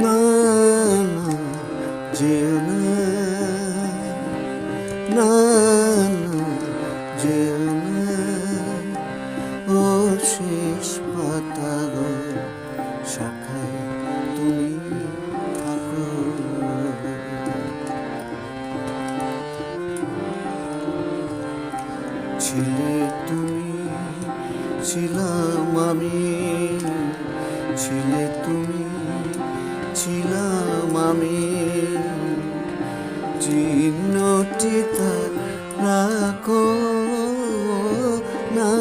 না না যেও না, না না যেও না, ও শেষ পাতা গো শাখায় তুমি থাকো। ছিলে তুমি, ছিলাম আমি, ছিলে তুমি, ছিলাম আমি, চিহ্নটি তার রাখো। না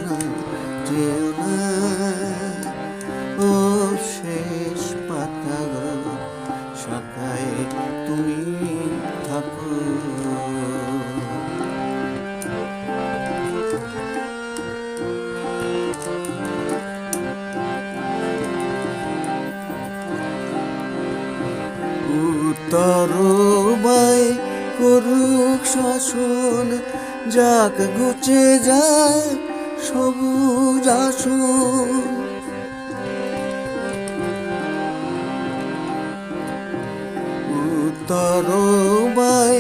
না যেও না, ও শেষ পাতা গো শাখায় তুমি থাকো। তরবাই করুক শাসন, যাক ঘুচে যায় সবুজ আসন। তরবাই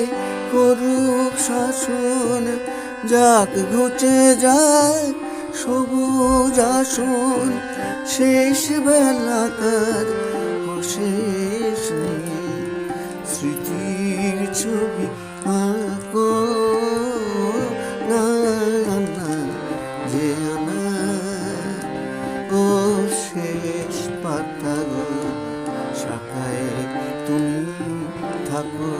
করুক শাসন, যাক ঘুচে যায় সবুজ আসন। শেষ বেলাকার শেষ নিয়ে স্মৃতির ছবি আঁকো। না না যেও না, ও শেষ পাতা গো শাখায় তুমি থাকো।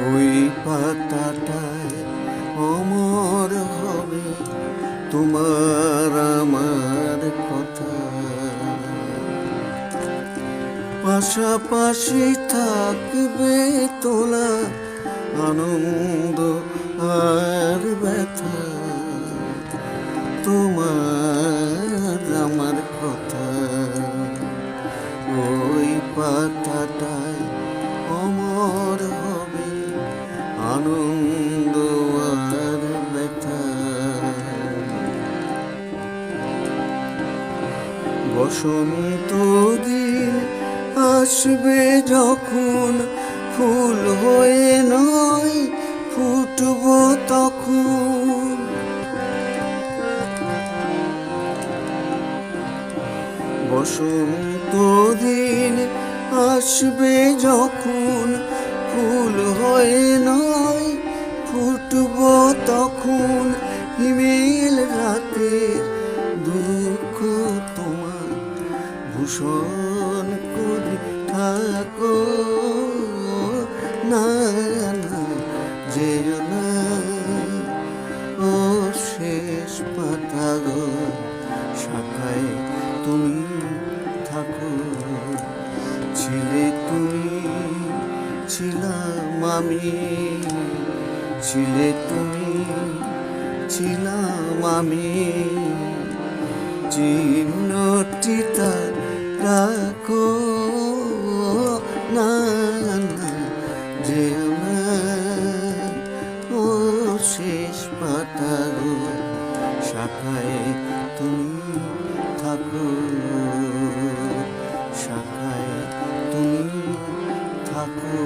ওই পাতাটায় অমর হবে তোমার আমার কথা, পাশাপাশি থাকবে তোলা আনন্দ আর ব্যথা। তোমার আমার কথা ওই পাতাটায় অমর হবে আনন্দ আর ব্যথা। বসন্ত দিন আসবে যখন, ফুল হয়ে নয় ফুটব তখন। বসন্ত দিন আসবে যখন, ফুল হয়ে নয় ফুটব তখন। হিমেল রাতের দুঃখ তোমার ভূষণ করে থাকো। না না যেও না, ও শেষ পাতা গো শাখায় তুমি থাকো। ছিলে তুমি, ছিলাম আমি, ছিলে তুমি, ছিলাম আমি, চিহ্নটি তার রাখো। না না যেও না, ও শেষ পাতা গো শাখায় তুমি থাকো। শাখায় তুমি থাকো।